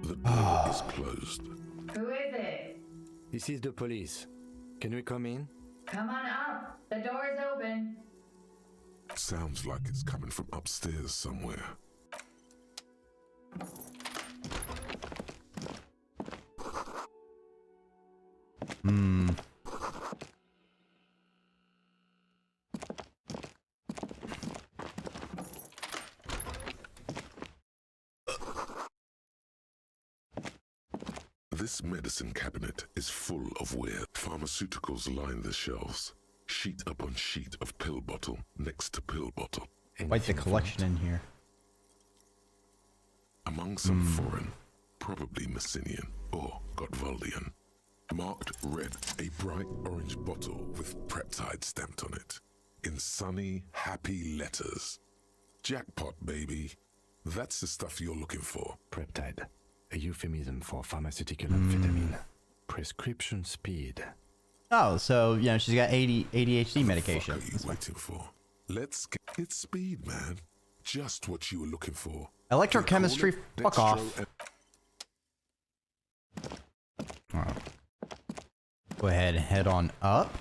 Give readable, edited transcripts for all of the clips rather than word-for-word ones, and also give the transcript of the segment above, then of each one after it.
The door is closed. Who is it? This is the police. Can we come in? Come on up. The door is open. Sounds like it's coming from upstairs somewhere. This medicine cabinet is full of weird pharmaceuticals line the shelves. Sheet upon sheet of pill bottle next to pill bottle. Quite the collection in here. Among some foreign, probably Messinian or Gotvaldian. Marked red, a bright orange bottle with peptide stamped on it. In sunny, happy letters. Jackpot, baby. That's the stuff you're looking for. Peptide, a euphemism for pharmaceutical amphetamine. Prescription speed. Oh, so, you know, she's got ADHD medication. What are you waiting for? Let's get it speed, man. Just what you were looking for. Electrochemistry, fuck off. Alright. Go ahead and head on up.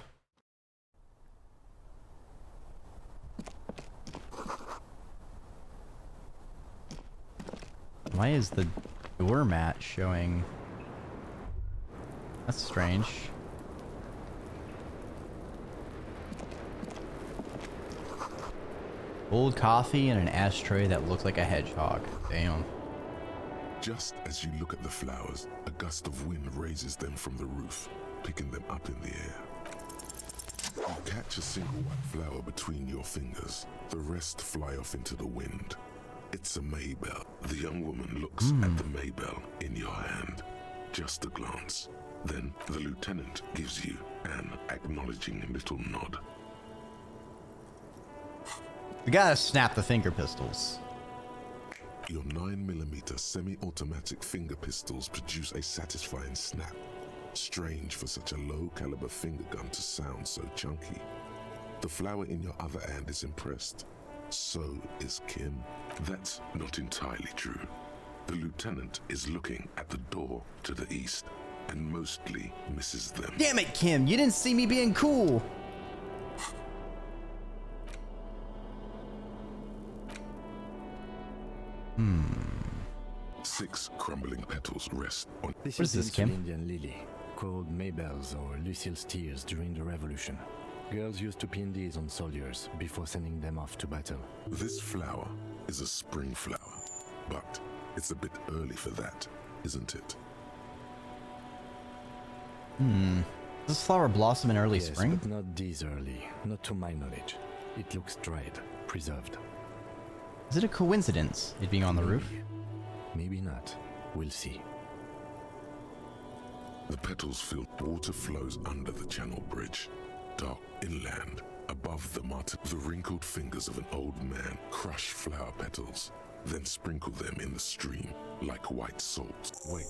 Why is the doormat showing? That's strange. Old coffee and an ashtray that looks like a hedgehog. Damn. Just as you look at the flowers, a gust of wind raises them from the roof, picking them up in the air. You catch a single white flower between your fingers. The rest fly off into the wind. It's a Maybell. The young woman looks at the Maybell in your hand. Just a glance. Then the lieutenant gives you an acknowledging little nod. We gotta snap the finger pistols. Your 9mm semi-automatic finger pistols produce a satisfying snap. Strange for such a low-caliber finger gun to sound so chunky. The flower in your other hand is impressed. So is Kim. That's not entirely true. The lieutenant is looking at the door to the east and mostly misses them. Damn it, Kim! You didn't see me being cool! Six crumbling petals rest on. This What is this, an Kim? Indian lily, called Maybells or Lucille's tears during the Revolution. Girls used to pin these on soldiers before sending them off to battle. This flower is a spring flower, but it's a bit early for that, isn't it? Does this flower blossom in early Yes, spring? but not this early. Not to my knowledge. It looks dried, preserved. Is it a coincidence, it being on the roof? Maybe not. We'll see. The petals feel water flows under the channel bridge. Dark inland, above the martin, the wrinkled fingers of an old man crush flower petals, then sprinkle them in the stream like white salt. Wait,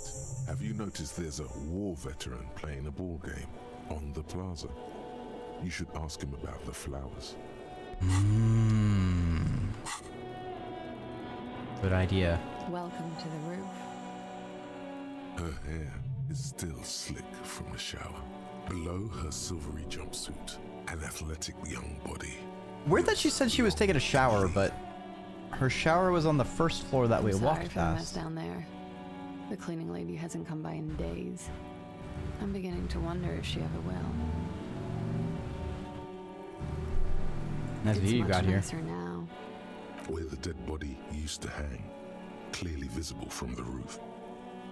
have you noticed there's a war veteran playing a ball game on the plaza? You should ask him about the flowers. Good idea. Welcome to the roof. Her hair is still slick from the shower. Below her silvery jumpsuit, an athletic young body. Weird that she said she was taking a shower, but her shower was on the first floor that we Sorry walked for the mess past. down there. The cleaning lady hasn't come by in days. I'm beginning to wonder if she ever will. Nice It's view you much got here. nicer now. Where the dead body used to hang, clearly visible from the roof,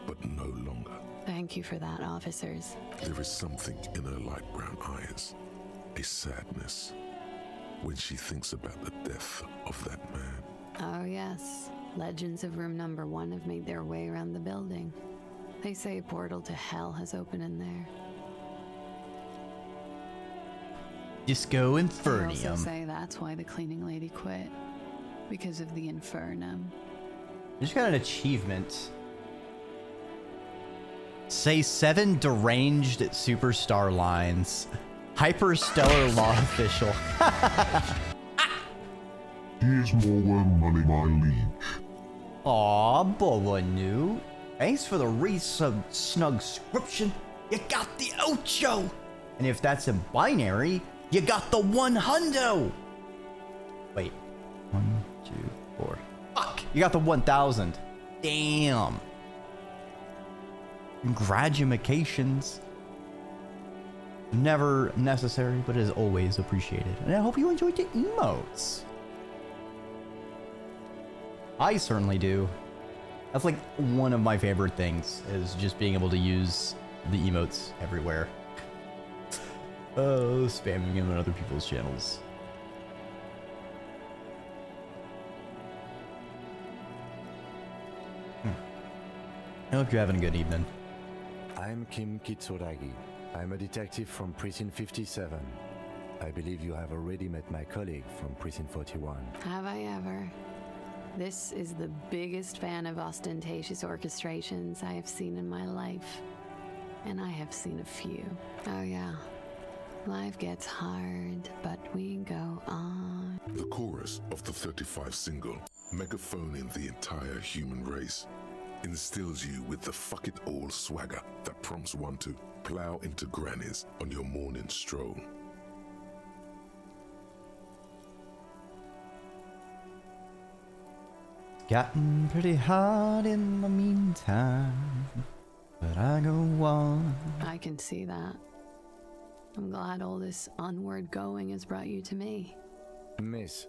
but no longer. Thank you for that, officers. There is something in her light brown eyes, a sadness, when she thinks about the death of that man. Oh yes, legends of room number 1 have made their way around the building. They say a portal to hell has opened in there. Disco They also Infernium. say that's why the cleaning lady quit. Because of the infernum. I just got an achievement. Say 7 deranged superstar lines. Hyperstellar law official. Here's more money, my liege. Aw, Boa thanks for the snug-scription. You got the ocho. And if that's in binary, you got the 100. Wait. 1, 2, 4. Fuck! You got the 1,000. Damn. Congratulations. Never necessary, but is always appreciated. And I hope you enjoyed the emotes. I certainly do. That's like one of my favorite things, is just being able to use the emotes everywhere. Spamming them on other people's channels. I hope you're having a good evening. I'm Kim Kitsuragi. I'm a detective from Precinct 57. I believe you have already met my colleague from Precinct 41. Have I ever? This is the biggest fan of ostentatious orchestrations I have seen in my life. And I have seen a few. Oh yeah. Life gets hard, but we go on. The chorus of the 35 single, megaphoning the entire human race, instills you with the fuck it all swagger that prompts one to plow into grannies on your morning stroll. Gotten pretty hard in the meantime, but I go on. I can see that. I'm glad all this onward going has brought you to me. Miss,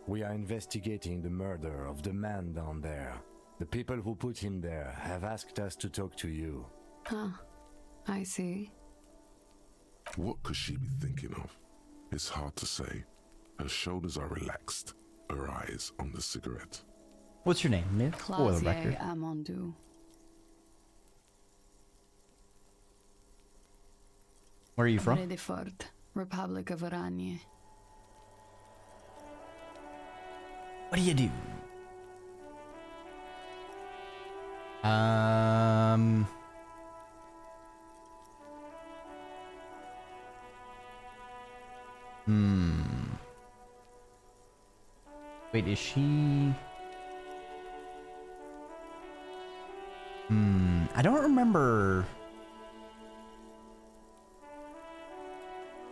we are investigating the murder of the man down there. The people who put him there have asked us to talk to you. Huh. I see. What could she be thinking of? It's hard to say. Her shoulders are relaxed, her eyes on the cigarette. What's your name, Miss? For the record. Clausier Amandou. Where are you from? Redefort, Republic of Oranje. What do you do? Wait, is she... I don't remember...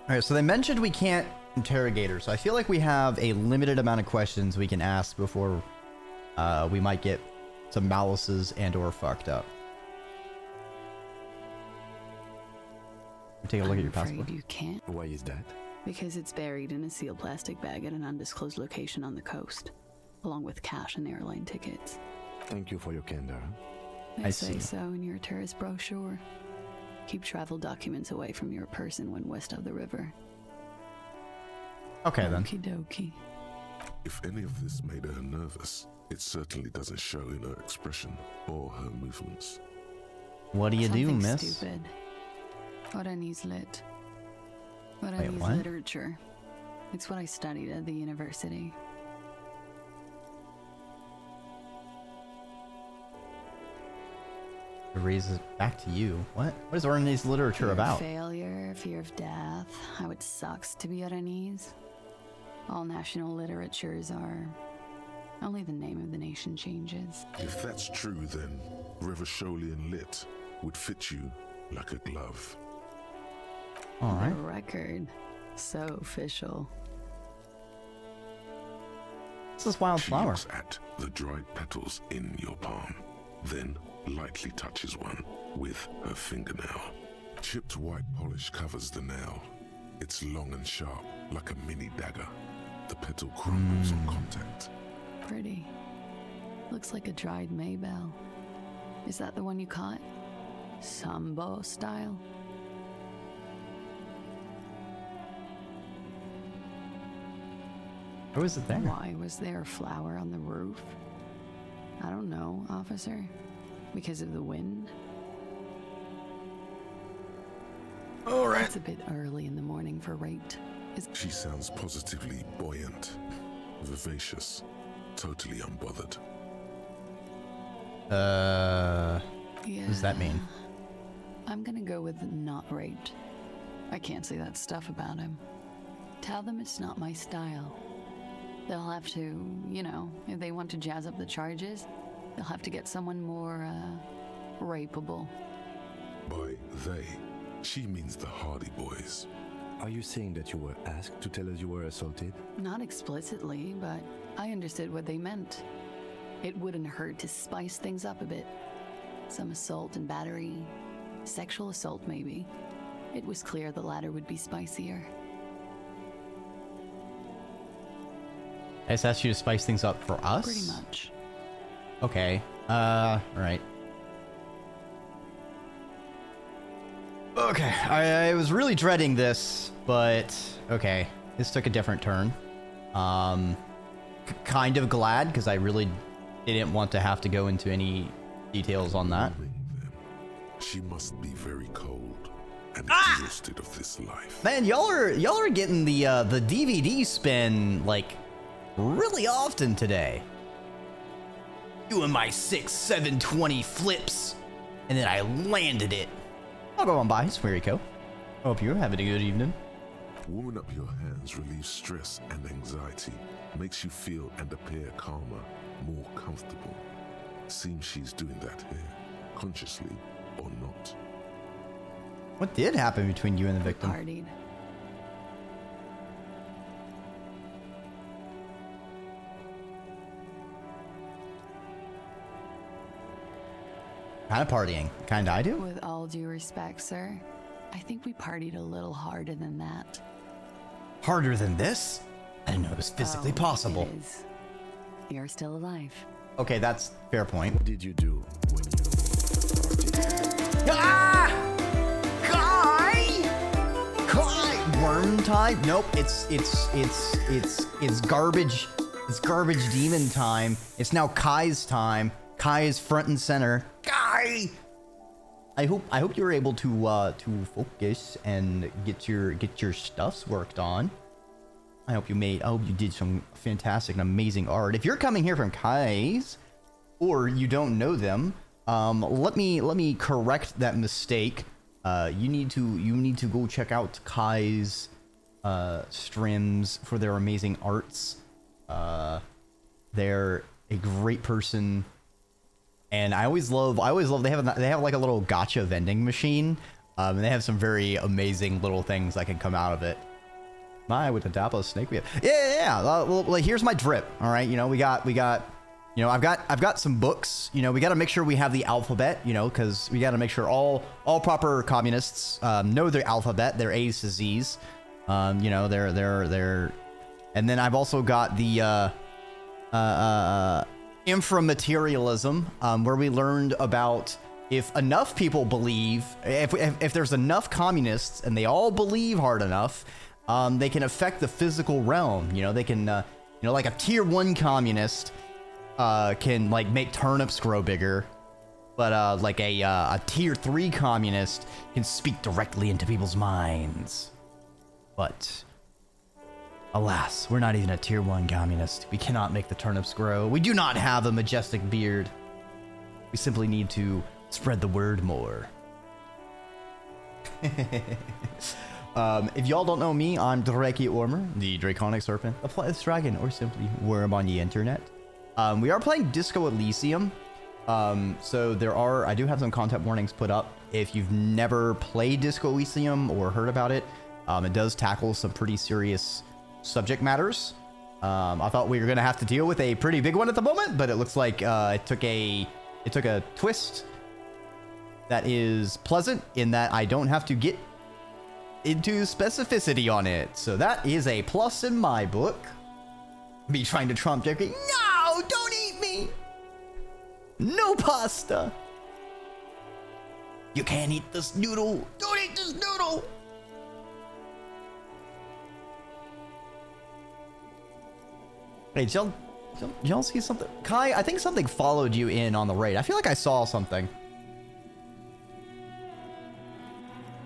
Alright, so they mentioned we can't interrogate her, so I feel like we have a limited amount of questions we can ask before we might get some malices and or fucked up. Take a look at your I'm passport. afraid you can't, Why is that? because it's buried in a sealed plastic bag at an undisclosed location on the coast, along with cash and airline tickets. Thank you for your candor. They I say see. so in your tourist brochure. Keep travel documents away from your person when west of the river. Okay then. Okie dokie. If any of this made her nervous, it certainly doesn't show in her expression or her movements. What do you do, Something miss? stupid. Oranese lit. Wait, Oranese what? literature. It's what I studied at the university. To raise it back to you. What? What is Oranese literature Fear of about? failure, fear of death, how it sucks to be Oranese. All national literatures are... Only the name of the nation changes. If that's true, then Revacholian Lit would fit you like a glove. Alright. The record. So official. This is Wildflower. She looks at the dried petals in your palm, then lightly touches one with her fingernail. Chipped white polish covers the nail. It's long and sharp, like a mini dagger. The petal crumbles on contact. Pretty. Looks like a dried maybell. Is that the one you caught? Sambo style? Who is it there? Why was there a flower on the roof? I don't know, officer. Because of the wind? Alright. It's a bit early in the morning for rate. She sounds positively buoyant, vivacious, totally unbothered. Yeah. What does that mean? I'm gonna go with not raped. I can't say that stuff about him. Tell them it's not my style. They'll have to, you know, if they want to jazz up the charges, They'll have to get someone more, rapeable. By they, she means the Hardy Boys. Are you saying that you were asked to tell us you were assaulted? Not explicitly, but I understood what they meant. It wouldn't hurt to spice things up a bit. Some assault and battery, sexual assault maybe. It was clear the latter would be spicier. I just asked you to spice things up for us? Pretty much. Okay. Right. Okay, I was really dreading this, but okay. This took a different turn. Kind of glad, because I really didn't want to have to go into any details on that. Knowing them, she must be very cold and exhausted of this life. Man, y'all are getting the DVD spin like really often today. Doing my 6, 7, 20 flips, and then I landed it. I'll go on by, Swearico. Hope you're having a good evening. Warming up your hands relieves stress and anxiety, makes you feel and appear calmer, more comfortable. Seems she's doing that here, consciously or not. What did happen between you and the victim? Partied. Kind of partying. Kind of I do. With all due respect, sir, I think we partied a little harder than that. Harder than this? I didn't know it was physically possible. It is. You're still alive. Okay, that's fair point. What did you do when you started? Ah! Kai! Worm type? Nope, it's garbage. It's garbage demon time. It's now Kai's time. Kai is front and center. Kai! I hope you're able to focus and get your stuffs worked on. I hope you did some fantastic and amazing art. If you're coming here from Kai's, or you don't know them, let me correct that mistake. You need to go check out Kai's streams for their amazing arts. They're a great person, and I always love they have like a little gacha vending machine, and they have some very amazing little things that can come out of it. My, with the Dapo snake we have. Yeah. Well, here's my drip. All right, we got. You know, I've got some books. You know, we got to make sure we have the alphabet. You know, because we got to make sure all proper communists know their alphabet, their A's to Z's. You know, they're. And then I've also got the inframaterialism, where we learned about if enough people believe, if there's enough communists and they all believe hard enough, they can affect the physical realm. You know, they can, like a tier 1 communist can like make turnips grow bigger, but like a tier 3 communist can speak directly into people's minds. But alas, we're not even a tier 1 communist. We cannot make the turnips grow. We do not have a majestic beard. We simply need to spread the word more. If y'all don't know me, I'm Dreki Ormer, the Draconic Serpent, the Flightless Dragon, or simply Worm on the internet. We are playing Disco Elysium. So I do have some content warnings put up. If you've never played Disco Elysium or heard about it, it does tackle some pretty serious subject matters. I thought we were gonna have to deal with a pretty big one at the moment, but it looks like it took a twist that is pleasant in that I don't have to get into specificity on it. So that is a plus in my book. Me trying to trump Dreki. No, don't eat me. No pasta. You can't eat this noodle. Don't eat this noodle. Hey, did y'all see something? Kai, I think something followed you in on the raid. I feel like I saw something.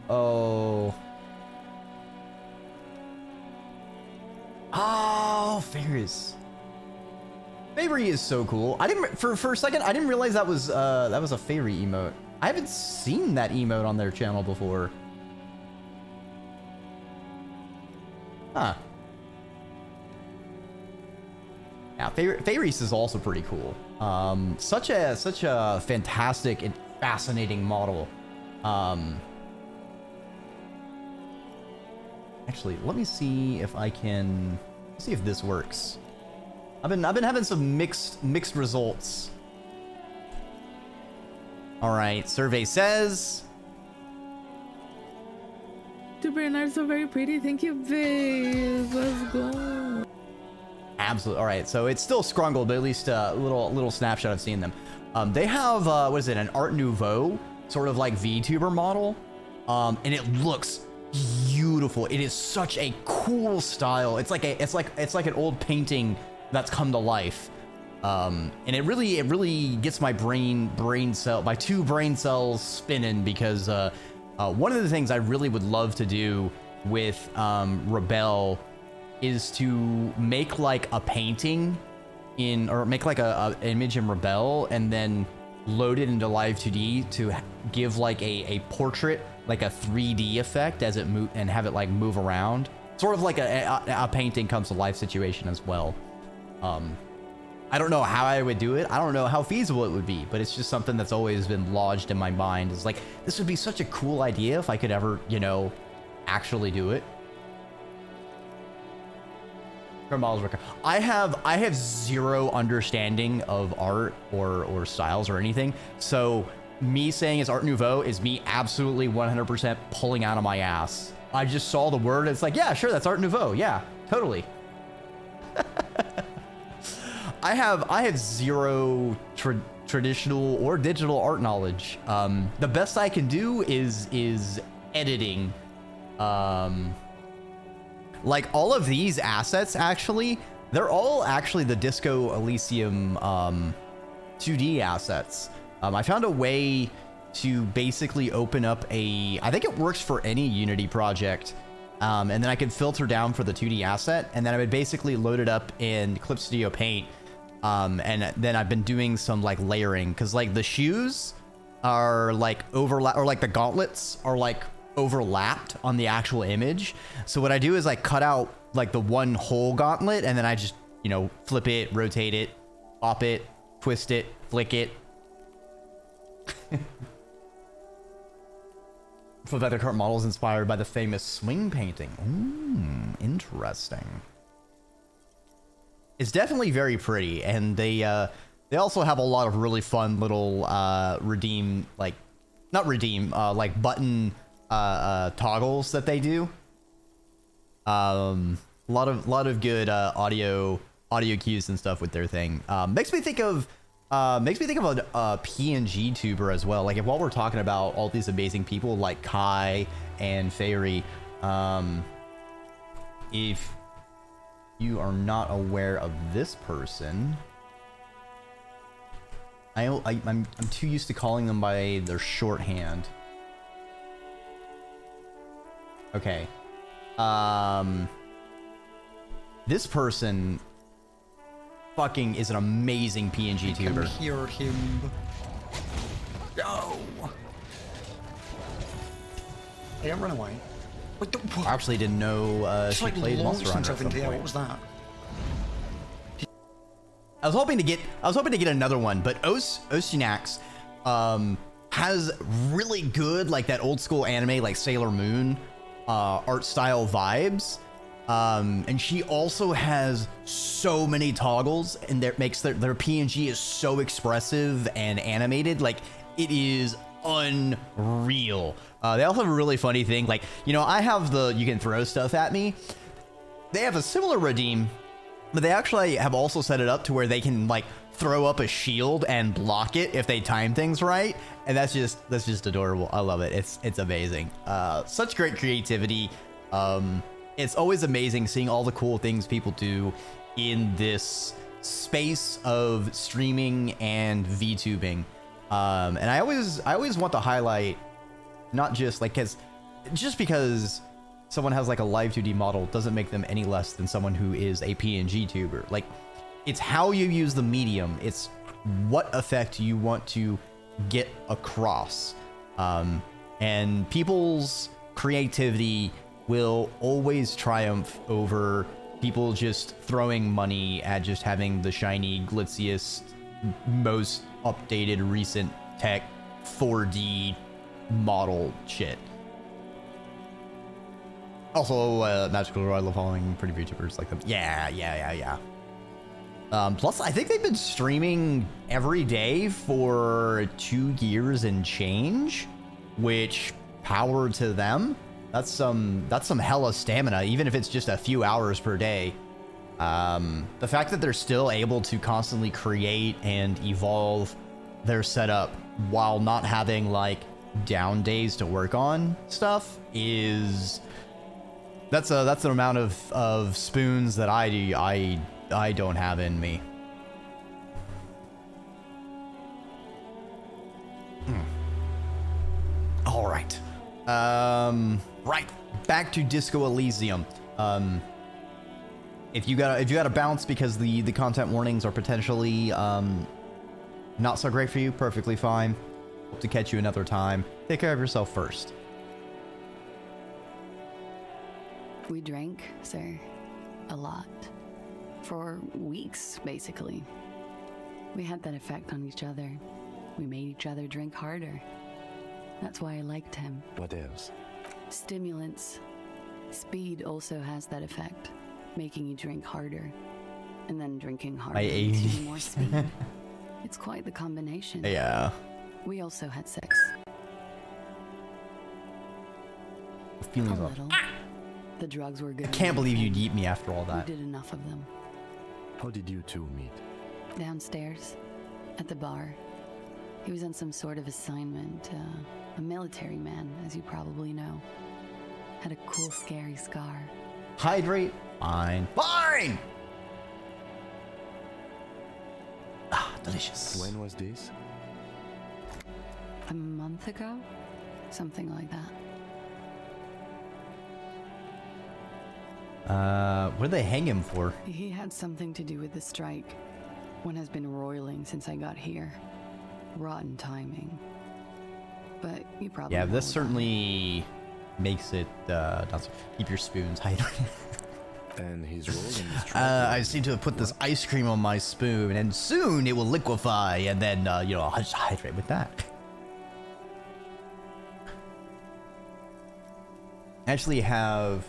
Oh. Oh, Ferris. Fairy is so cool. I didn't for a second I didn't realize that was a Fairy emote. I haven't seen that emote on their channel before. Huh. Yeah, Faeries is also pretty cool. Such a fantastic and fascinating model. Actually, let me see if I can see if this works. I've been having some mixed results. All right, survey says. The Bernards are very pretty. Thank you, babe. Let's go. Absolutely. All right, so it's still scrungled, but at least a little snapshot of seeing them. They have what is it? An Art Nouveau sort of like VTuber model, and it looks beautiful. It is such a cool style. It's like an old painting that's come to life, and it really gets my my two brain cells spinning, because one of the things I really would love to do with Rebel is to make like a painting or make like a image in Rebel and then load it into Live 2D to give like a portrait, like a 3D effect as it move, and have it like move around, sort of like a painting comes to life situation as well. I don't know how I would do it. I don't know how feasible it would be, but it's just something that's always been lodged in my mind. It's like, this would be such a cool idea if I could ever, actually do it. I have zero understanding of art or styles or anything. So me saying it's Art Nouveau is me absolutely 100% pulling out of my ass. I just saw the word. It's like, yeah, sure, that's Art Nouveau. Yeah, totally. I have zero traditional or digital art knowledge. The best I can do is editing. Like all of these assets, actually, they're all actually the Disco Elysium 2D assets. I found a way to basically open up I think it works for any Unity project. And then I could filter down for the 2D asset, and then I would basically load it up in Clip Studio Paint. And then I've been doing some like layering, because like the shoes are like overlap, or like the gauntlets are like overlapped on the actual image. So what I do is I cut out like the one whole gauntlet, and then I just, flip it, rotate it, pop it, twist it, flick it. Flip out the current models inspired by the famous swing painting. Interesting. It's definitely very pretty, and they also have a lot of really fun little like button toggles that they do. A lot of good audio cues and stuff with their thing. Makes me think of a PNG tuber as well. Like, while we're talking about all these amazing people like Kai and Fairy, if you are not aware of this person, I'm too used to calling them by their shorthand. Okay. This person fucking is an amazing PNG tuber. I can hear him. Go. Hey, don't run away. Wait, I actually didn't know she like played Monster Hunter. What was that? I was hoping to get another one, but Osinax has really good, like, that old school anime like Sailor Moon art style vibes. And she also has so many toggles, and that makes their PNG is so expressive and animated. Like, it is unreal. They also have a really funny thing. Like, I have the you can throw stuff at me. They have a similar redeem, but they actually have also set it up to where they can like throw up a shield and block it if they time things right. And that's just adorable. I love it. It's amazing. Such great creativity. It's always amazing seeing all the cool things people do in this space of streaming and VTubing. And I always want to highlight, not just like, because someone has like a live 2D model doesn't make them any less than someone who is a PNG tuber. Like, it's how you use the medium. It's what effect you want to get across. And people's creativity will always triumph over people just throwing money at just having the shiny, glitziest, most updated, recent tech 4D model shit. Also, Magical, I love following pretty VTubers like them. Yeah. Plus, I think they've been streaming every day for 2 years and change, which power to them. That's some hella stamina, even if it's just a few hours per day. The fact that they're still able to constantly create and evolve their setup while not having like down days to work on stuff is that's an amount of spoons that I don't have in me. All right. Right. Back to Disco Elysium. If you gotta bounce because the content warnings are potentially not so great for you, perfectly fine. Hope to catch you another time. Take care of yourself first. We drank, sir. A lot. For weeks, basically. We had that effect on each other. We made each other drink harder. That's why I liked him. What else? Stimulants. Speed also has that effect, making you drink harder. And then drinking harder makes you more speed. It's quite the combination. Yeah. We also had sex. Feelings A off. little. The drugs were good. I can't believe you'd eat me after all that. We did enough of them. How did you two meet? Downstairs, at the bar. He was on some sort of assignment. A military man, as you probably know. Had a cool, scary scar. Hydrate. Fine. Fine! Ah, delicious. When was this? A month ago? Something like that. What did they hang him for? He had something to do with the strike. One has been roiling since I got here. Rotten timing. But you probably Yeah, know this about certainly makes it not so, keep your spoons hydrated. And his role in this I seem to have put this ice cream on my spoon, and soon it will liquefy, and then I'll just hydrate with that. Actually have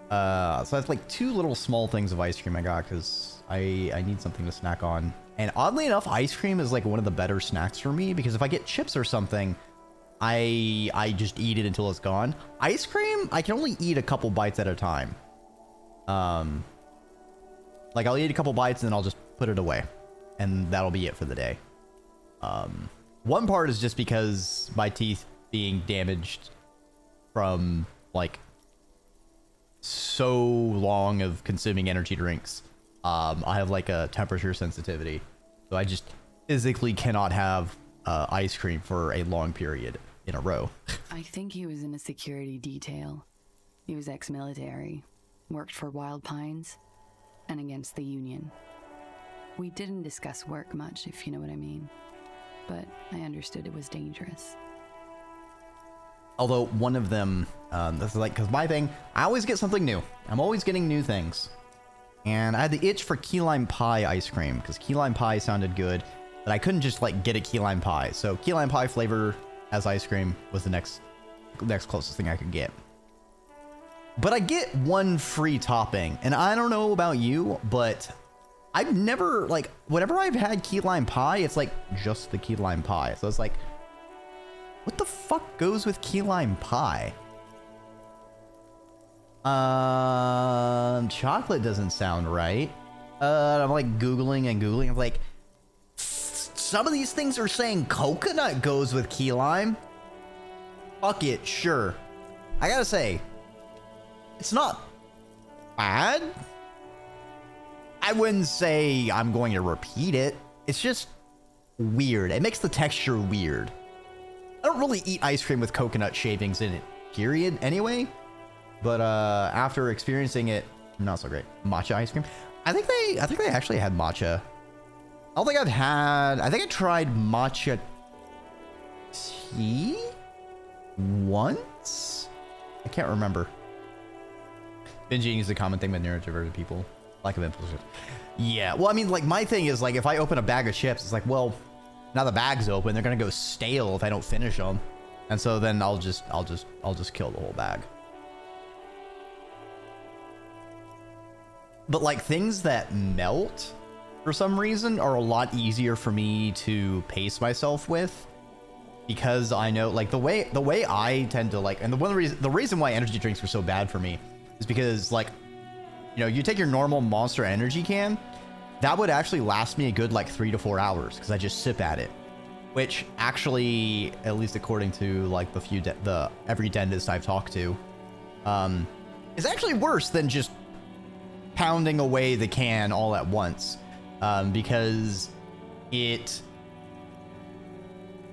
so that's like 2 little small things of ice cream I got because I need something to snack on. And oddly enough, ice cream is like one of the better snacks for me because if I get chips or something, I just eat it until it's gone. Ice cream, I can only eat a couple bites at a time. Like I'll eat a couple bites and then I'll just put it away, and that'll be it for the day. One part is just because my teeth being damaged from like so long of consuming energy drinks. I have like a temperature sensitivity, so I just physically cannot have ice cream for a long period in a row. I think he was in a security detail. He was ex-military, worked for Wild Pines, and against the Union. We didn't discuss work much, if you know what I mean, but I understood it was dangerous. Although one of them, that's like, because my thing, I always get something new. I'm always getting new things. And I had the itch for key lime pie ice cream, because key lime pie sounded good, but I couldn't just like get a key lime pie. So key lime pie flavor as ice cream was the next closest thing I could get. But I get one free topping, and I don't know about you, but I've never, like, whenever I've had key lime pie, it's like just the key lime pie. So it's like, what the fuck goes with key lime pie? Chocolate doesn't sound right. I'm like Googling and Googling. I'm like, some of these things are saying coconut goes with key lime. Fuck it, sure. I gotta say, it's not bad. I wouldn't say I'm going to repeat it. It's just weird. It makes the texture weird. I don't really eat ice cream with coconut shavings in it, period, anyway. But after experiencing it, not so great. Matcha ice cream. I think they actually had matcha. I don't think I've had. I think I tried matcha tea once. I can't remember. Binge eating is a common thing with neurodivergent people. Lack of impulse. Yeah. Well, I mean, like, my thing is, like, if I open a bag of chips, it's like, well, now the bag's open. They're gonna go stale if I don't finish them. And so then I'll just kill the whole bag. But like things that melt for some reason are a lot easier for me to pace myself with, because I know like the way I tend to like, and the reason why energy drinks were so bad for me is because, like, you know, you take your normal Monster Energy can, that would actually last me a good like 3 to 4 hours because I just sip at it, which actually, at least according to like the every dentist I've talked to, is actually worse than just pounding away the can all at once, because it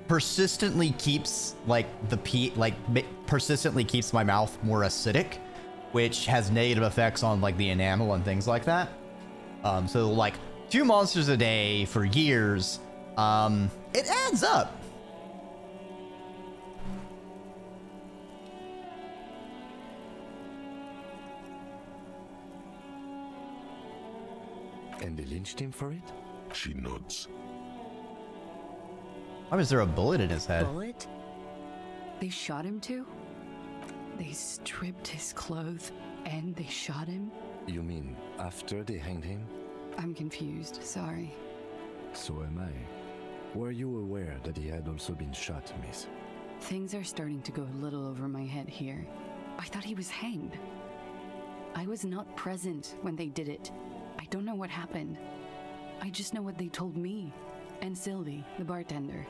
persistently keeps like persistently keeps my mouth more acidic, which has negative effects on like the enamel and things like that. So like 2 monsters a day for years, it adds up. And they lynched him for it? She nods. Why was there a bullet in his head? Bullet? They shot him too? They stripped his clothes and they shot him? You mean after they hanged him? I'm confused, sorry. So am I. Were you aware that he had also been shot, miss? Things are starting to go a little over my head here. I thought he was hanged. I was not present when they did it. I don't know what happened. I just know what they told me. And Sylvie, the bartender.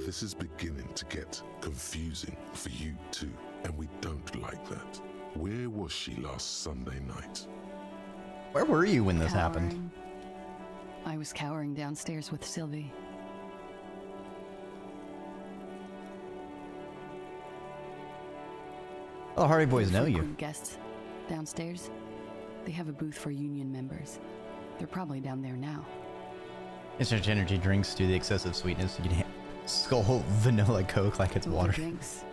This is beginning to get confusing for you too, and we don't like that. Where was she last Sunday night? Where were you when this happened? Cowering. I was cowering downstairs with Sylvie. Oh, the Hardy Boys know you. Guests downstairs. They have a booth for union members. They're probably down there now. Instant energy drinks due to the excessive sweetness. You can skull vanilla Coke like it's With the water. drinks.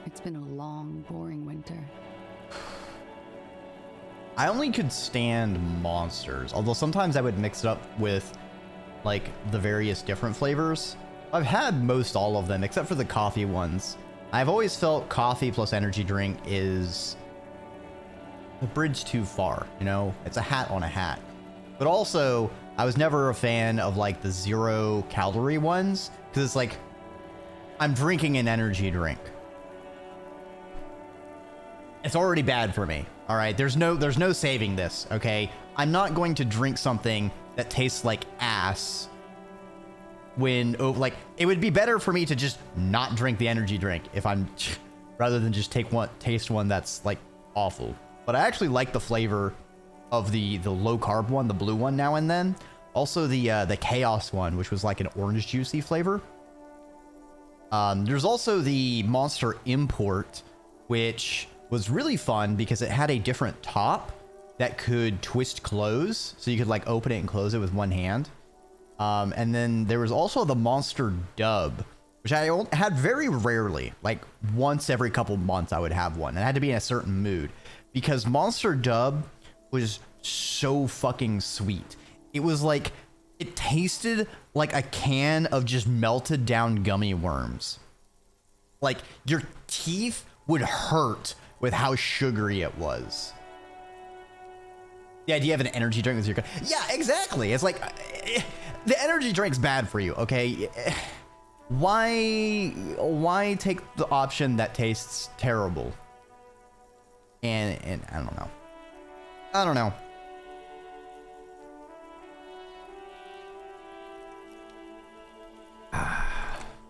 It's been a long, boring winter. I only could stand monsters, although sometimes I would mix it up with like the various different flavors. I've had most all of them except for the coffee ones. I've always felt coffee plus energy drink is a bridge too far, you know? It's a hat on a hat. But also, I was never a fan of like the 0 calorie ones, because it's like I'm drinking an energy drink. It's already bad for me. All right, there's no saving this, okay? I'm not going to drink something that tastes like ass when, oh, like, it would be better for me to just not drink the energy drink if I'm rather than just taste one that's like awful. But I actually like the flavor of the low carb one, the blue one now and then. Also the chaos one, which was like an orange juicy flavor. There's also the Monster Import, which was really fun because it had a different top that could twist close, so you could like open it and close it with one hand. And then there was also the Monster Dub, which I had very rarely, like once every couple months I would have one. And it had to be in a certain mood because Monster Dub was so fucking sweet. It was like, it tasted like a can of just melted down gummy worms. Like your teeth would hurt with how sugary it was. The idea of an energy drink with your... Yeah, exactly. It's like, the energy drink's bad for you, okay? Why take the option that tastes terrible? And I don't know. I don't know.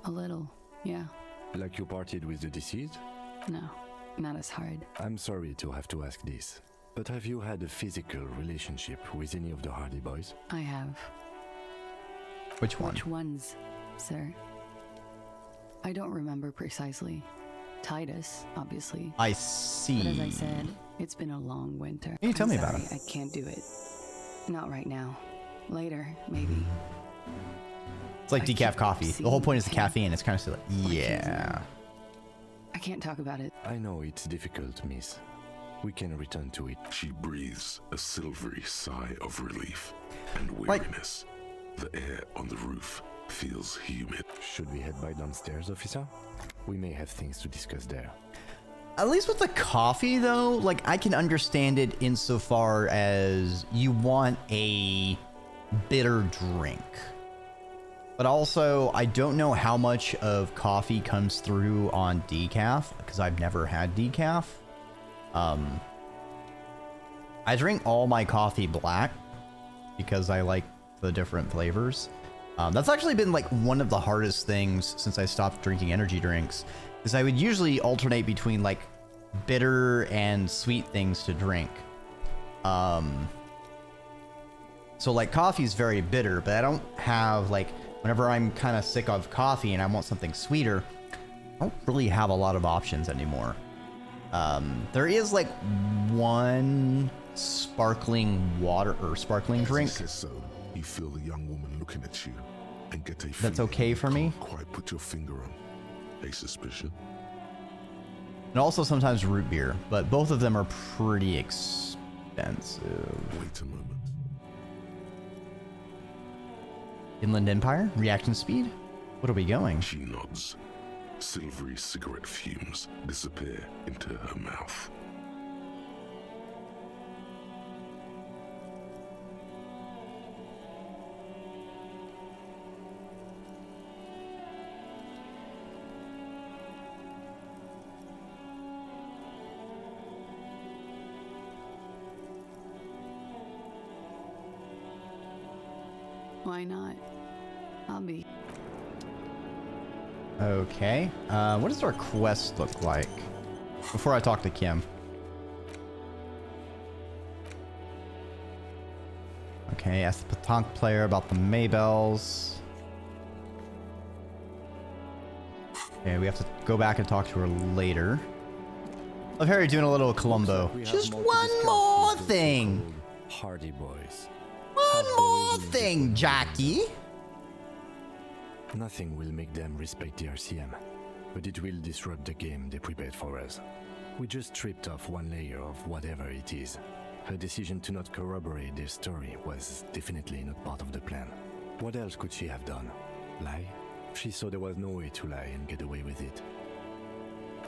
A little, yeah. Like you partied with the deceased? No, not as hard. I'm sorry to have to ask this, but have you had a physical relationship with any of the Hardy Boys? I have. Which one? Which ones, sir? I don't remember precisely. Titus, obviously. I see. But as I said, it's been a long winter. Can you tell I'm me about sorry, it? I can't do it. Not right now. Later, maybe. It's like I decaf keep coffee. The whole point is the seeing caffeine. It's kind of silly. Yeah. I can't talk about it. I know it's difficult, miss. We can return to it. She breathes a silvery sigh of relief and weariness. The air on the roof feels humid. Should we head by downstairs, officer? We may have things to discuss there. At least with the coffee, though, like, I can understand it insofar as you want a bitter drink. But also, I don't know how much of coffee comes through on decaf, because I've never had decaf. I drink all my coffee black, because I like the different flavors. That's actually been, like, one of the hardest things since I stopped drinking energy drinks. Because I would usually alternate between, like, bitter and sweet things to drink. So, like, coffee's very bitter, but I don't have, like, whenever I'm kind of sick of coffee and I want something sweeter, I don't really have a lot of options anymore. There is, like, one sparkling water or sparkling drink. As he says so, you feel the young woman looking at you and get a That's feeling okay you for me? can't quite put your finger on. A suspicion? And also sometimes root beer, but both of them are pretty expensive. Wait a moment. Inland Empire? Reaction speed? What are we going? She nods. Silvery cigarette fumes disappear into her mouth. Why not? I'll be. Okay. What does our quest look like? Before I talk to Kim. Okay, ask the petanque player about the Maybells. Okay, we have to go back and talk to her later. Love Harry doing a little Columbo. We have Just more to one discuss more with those thing. so-called Hardy boys. One more thing, Jackie. Nothing will make them respect the RCM, but it will disrupt the game they prepared for us. We just stripped off one layer of whatever it is. Her decision to not corroborate their story was definitely not part of the plan. What else could she have done? Lie? She saw there was no way to lie and get away with it.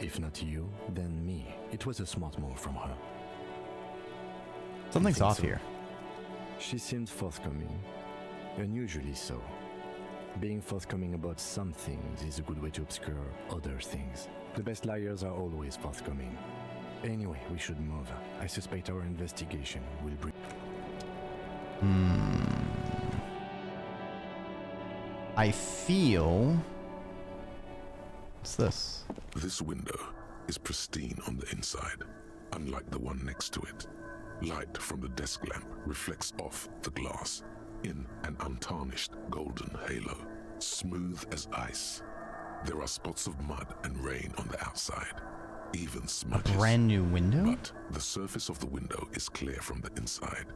If not you, then me. It was a smart move from her. Something's think off so? here. She seemed forthcoming, unusually so. Being forthcoming about some things is a good way to obscure other things. The best liars are always forthcoming. Anyway, we should move. I suspect our investigation will bring... I feel... What's this? This window is pristine on the inside, unlike the one next to it. Light from the desk lamp reflects off the glass in an untarnished golden halo, smooth as ice. There are spots of mud and rain on the outside, even A smudges. brand new window? But the surface of the window is clear from the inside.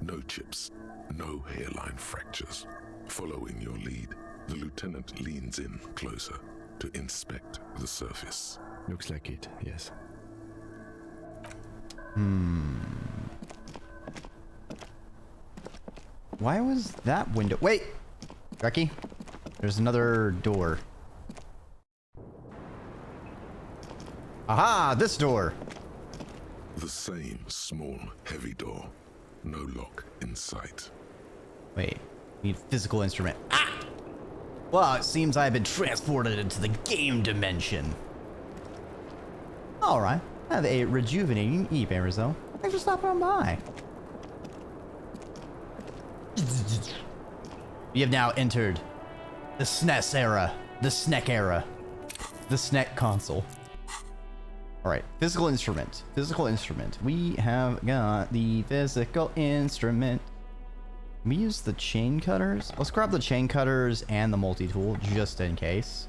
No chips, no hairline fractures. Following your lead, the lieutenant leans in closer to inspect the surface. Looks like it, yes. Why was that window? Wait! Dreki, there's another door. Aha! This door! The same small, heavy door. No lock in sight. Wait, need physical instrument. Ah! Well, it seems I've been transported into the game dimension. Alright, I have a rejuvenating e-Barizo. Thanks for stopping on by. You have now entered the SNES era, the SNEC era, the SNEC console. Alright, physical instrument. Physical instrument. We have got the physical instrument. Can we use the chain cutters? Let's grab the chain cutters and the multi-tool just in case.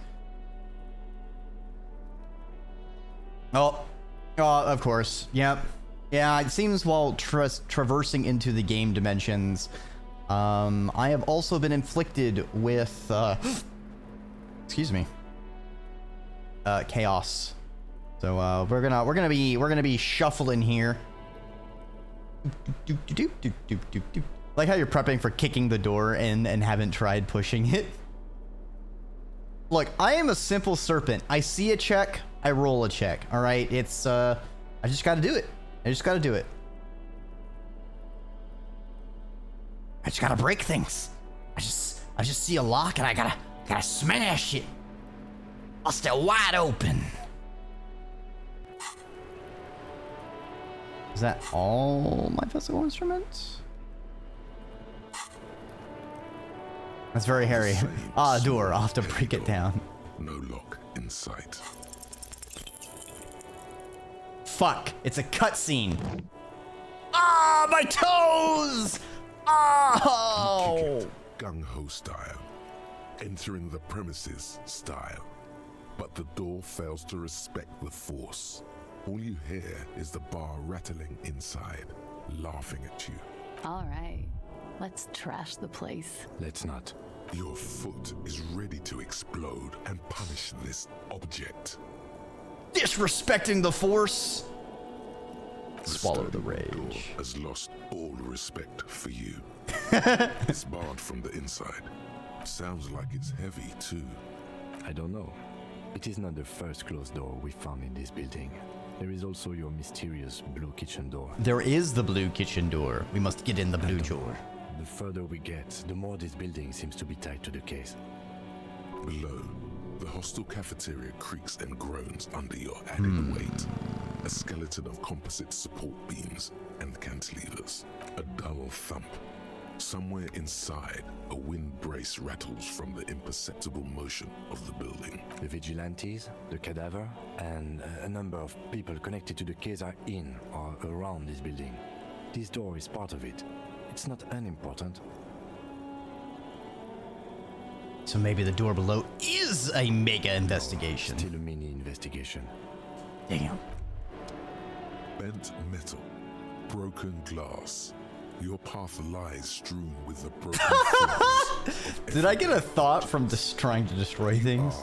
Oh, of course. Yep. Yeah, it seems while traversing into the game dimensions, I have also been inflicted with, excuse me, chaos. So we're gonna be shuffling here. Like how you're prepping for kicking the door and haven't tried pushing it. Look, I am a simple serpent. I see a check, I roll a check. All right, it's I just got to do it. I just got to do it. I just got to break things. I just see a lock and I gotta smash it. Bust it wide open. Is that all my physical instruments? That's very hairy. Ah, a door. I'll have to break it down. No lock in sight. Fuck. It's a cutscene. Ah, my toes! Oh! Gung-ho style. Entering the premises style. But the door fails to respect the force. All you hear is the bar rattling inside, laughing at you. All right, let's trash the place. Let's not. Your foot is ready to explode and punish this object. Disrespecting the force. Swallow the stone door rage. has lost all respect for you. It's barred from the inside. Sounds like it's heavy too. I don't know. It is not the first closed door we found in this building. There is also your mysterious blue kitchen door. There is the blue kitchen door. We must get in the blue door. The further we get, the more this building seems to be tied to the case. Below, the hostel cafeteria creaks and groans under your added weight. A skeleton of composite support beams and cantilevers. A dull thump. Somewhere inside, a wind brace rattles from the imperceptible motion of the building. The vigilantes, the cadaver, and a number of people connected to the case are in or around this building. This door is part of it. It's not unimportant. So maybe the door below is a mega investigation. Still a mini investigation. Damn. Bent metal. Broken glass. Your path lies strewn with the broken fragments. Did I get a thought from just trying to destroy things?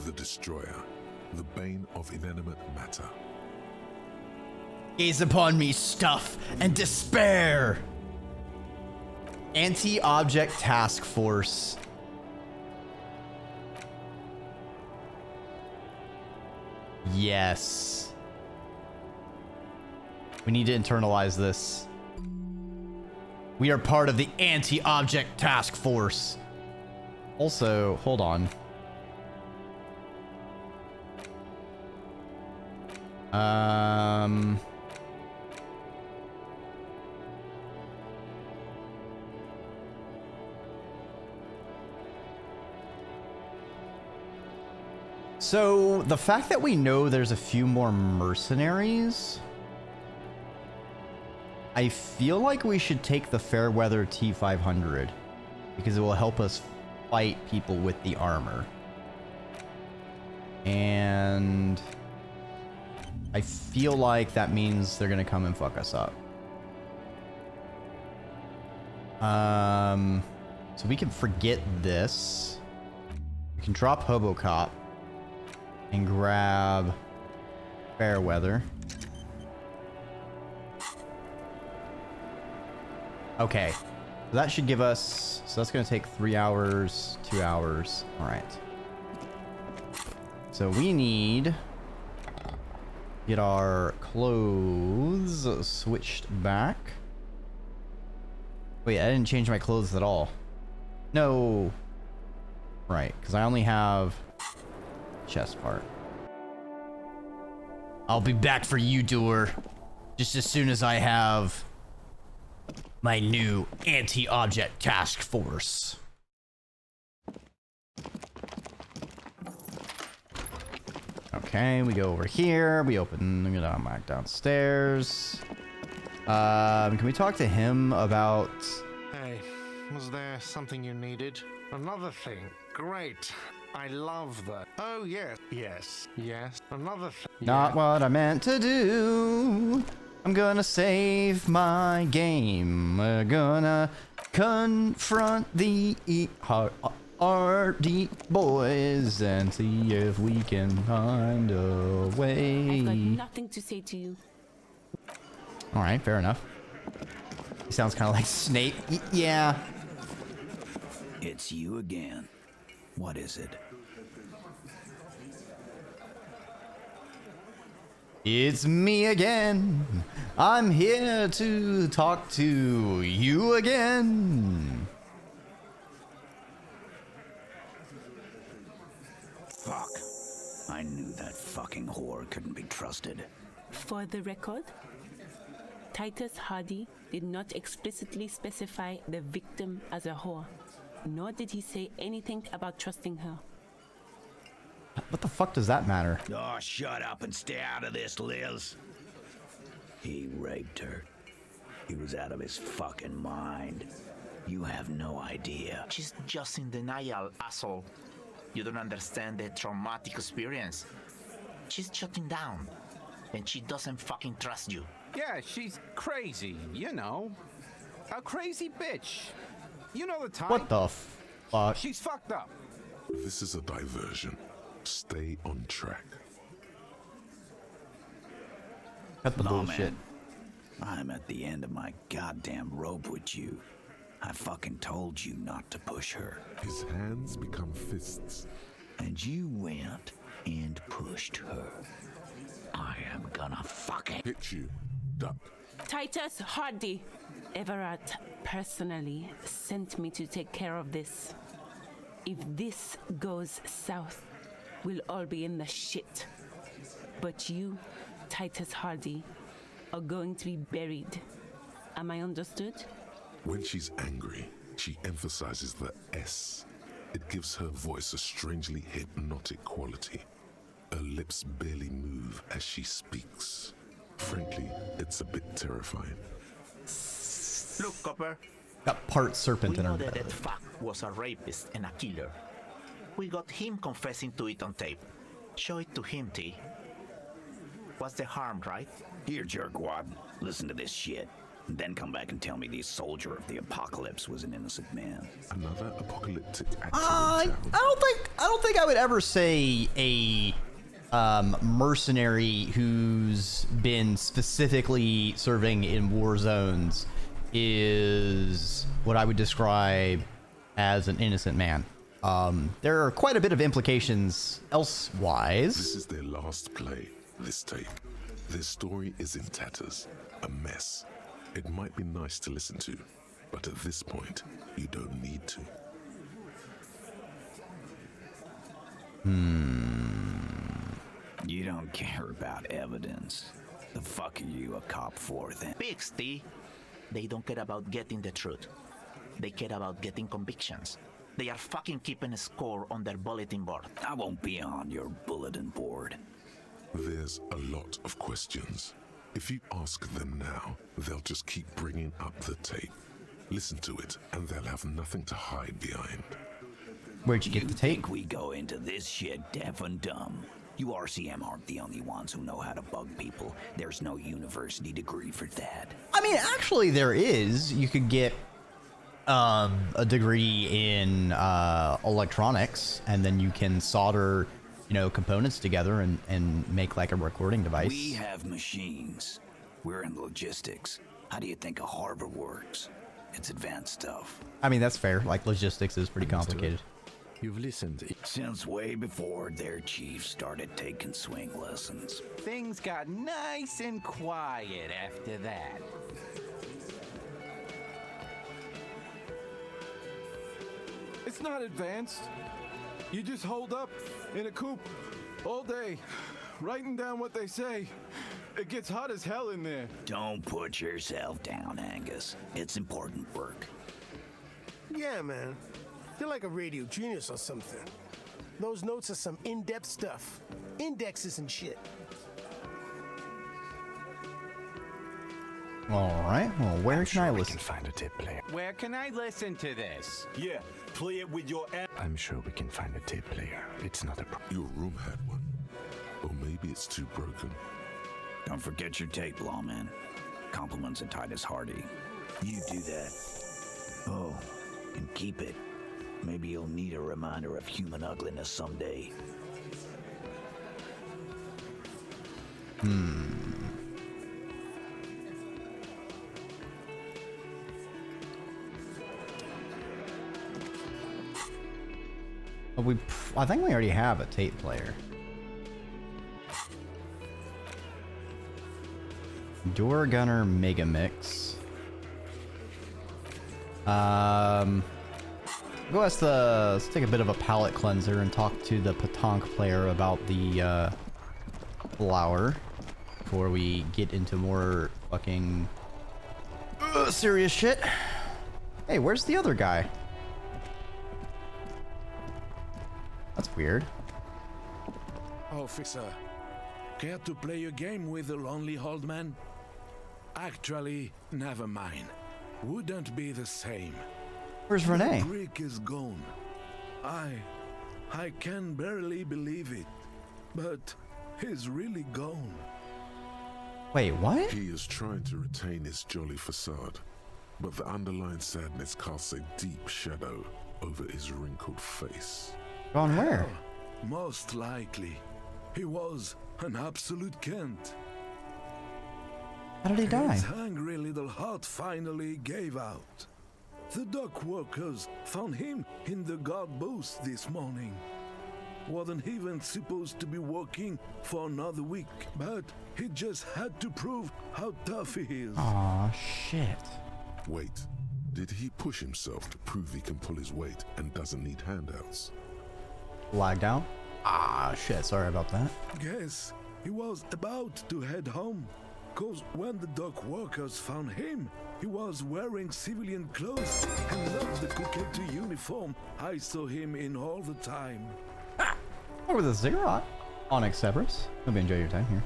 The destroyer. The bane of inanimate matter. Gaze upon me, stuff and despair. Anti-object task force. Yes. We need to internalize this. We are part of the anti-object task force. Also, hold on. So, the fact that we know there's a few more mercenaries, I feel like we should take the Fairweather T500 because it will help us fight people with the armor. And I feel like that means they're gonna come and fuck us up. So we can forget this. We can drop Hobocop and grab Fairweather. Okay, so that should give us, so that's gonna take 3 hours, 2 hours. All right. So we need to get our clothes switched back. Wait, I didn't change my clothes at all. No. Right, because I only have chest part. I'll be back for you, door. Just as soon as I have my new anti-object task force. Okay, we go over here. We open, get on back downstairs. Can we talk to him about? Hey, was there something you needed? Another thing. Great. I love that. Oh, yes. Yes. Yes. Another thing. Not what I meant to do. I'm gonna save my game. We're gonna confront the Hardy boys and see if we can find a I've got way. nothing to say to you. All right, fair enough. He sounds kind of like Snape. Yeah. It's you again. What is it? It's me again. I'm here to talk to you again. Fuck. I knew that fucking whore couldn't be trusted. For the record, Titus Hardy did not explicitly specify the victim as a whore, nor did he say anything about trusting her. What the fuck does that matter? Oh, shut up and stay out of this, Liz. He raped her. He was out of his fucking mind. You have no idea. She's just in denial, asshole. You don't understand the traumatic experience. She's shutting down, and she doesn't fucking trust you. Yeah, she's crazy, you know. A crazy bitch. You know the type. What the fuck? She's fucked up. This is a diversion. Stay on track. Cut the No, bullshit. man. I'm at the end of my goddamn rope with you. I fucking told you not to push her. His hands become fists. And you went and pushed her. I am gonna fucking Hit you. Duck. Titus Hardy. Everett personally sent me to take care of this. If this goes south, we'll all be in the shit. But you, Titus Hardy, are going to be buried. Am I understood? When she's angry, she emphasizes the S. It gives her voice a strangely hypnotic quality. Her lips barely move as she speaks. Frankly, it's a bit terrifying. Look, Copper, Got part serpent we in know her that belly. that fuck was a rapist and a killer. We got him confessing to it on tape. Show it to him, T. What's the harm, right? Here, jerkwad. Listen to this shit. And then come back and tell me the soldier of the apocalypse was an innocent man. Another apocalyptic I accident. don't think I would ever say a mercenary who's been specifically serving in war zones is what I would describe as an innocent man. There are quite a bit of implications elsewise. This is their last play, this tape. Their story is in tatters, a mess. It might be nice to listen to, but at this point, you don't need to. You don't care about evidence. The fuck are you a cop for then? Pigs, T. They don't care about getting the truth. They care about getting convictions. They are fucking keeping a score on their bulletin board. I won't be on your bulletin board. There's a lot of questions. If you ask them now, they'll just keep bringing up the tape. Listen to it, and they'll have nothing to hide behind. Where'd you get the tape? Think we go into this shit deaf and dumb? You RCM aren't the only ones who know how to bug people. There's no university degree for that. I mean, actually, there is. You could get a degree in electronics, and then you can solder, components together and make like a recording device. We have machines. We're in logistics. How do you think a harbor works? It's advanced stuff. I mean, that's fair. Like, logistics is pretty complicated. You've listened. Since way before their chief started taking swing lessons. Things got nice and quiet after that. It's not advanced. You just hold up in a coop all day, writing down what they say. It gets hot as hell in there. Don't put yourself down, Angus. It's important work. Yeah, man. You're like a radio genius or something. Those notes are some in-depth stuff. Indexes and shit. All right. Well, where can I listen? Find a tape player. Where can I listen to this? Yeah, play it with your ass. I'm sure we can find a tape player. It's not a problem. Your room had one. Or maybe it's too broken. Don't forget your tape, lawman. Compliments of Titus Hardy. You do that. Oh, and keep it. Maybe you'll need a reminder of human ugliness someday. I think we already have a tape player. Door Gunner Mega Mix. Let's take a bit of a palate cleanser and talk to the Petanque player about the flower before we get into more fucking serious shit. Hey, where's the other guy? That's weird. Officer, care to play a game with the lonely old man? Actually, never mind. Wouldn't be the same. Where's Renee? Dreki is gone. I can barely believe it, but he's really gone. Wait, what? He is trying to retain his jolly facade, but the underlying sadness casts a deep shadow over his wrinkled face. Gone where? Most likely. He was an absolute Kent. How did he die? His hungry little heart finally gave out. The dock workers found him in the guard booth this morning. Wasn't even supposed to be working for another week, but he just had to prove how tough he is. Aw, shit. Wait, did he push himself to prove he can pull his weight and doesn't need handouts? Lagged out? Ah, shit, sorry about that. Guess he was about to head home, cause when the dock workers found him, he was wearing civilian clothes and not the coquette uniform I saw him in all the time. Over the Ziggurat. Onyx Severus. Hope you enjoy your time here.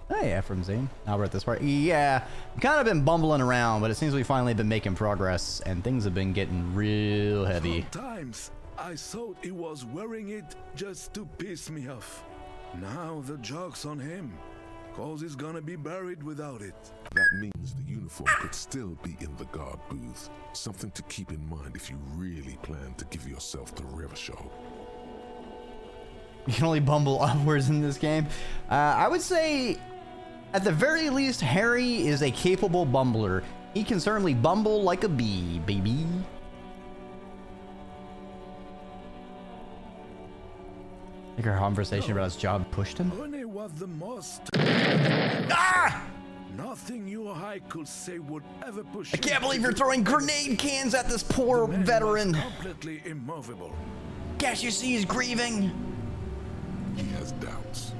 Hey, Ephraim Zane. Now we're at this part. Yeah, I've kind of been bumbling around, but it seems we finally been making progress, and things have been getting real heavy. Sometimes I thought he was wearing it just to piss me off. Now the joke's on him, cause he's gonna be buried without it. That means the uniform could still be in the guard booth. Something to keep in mind if you really plan to give yourself the river show. You can only bumble upwards in this game. I would say, at the very least, Harry is a capable bumbler. He can certainly bumble like a bee, baby. I think our conversation about his job pushed him. Only was the most. Nothing you or I could say would ever push. I can't believe you're throwing grenade cans at this poor veteran. Completely immovable. Can't you see he's grieving? He has doubts,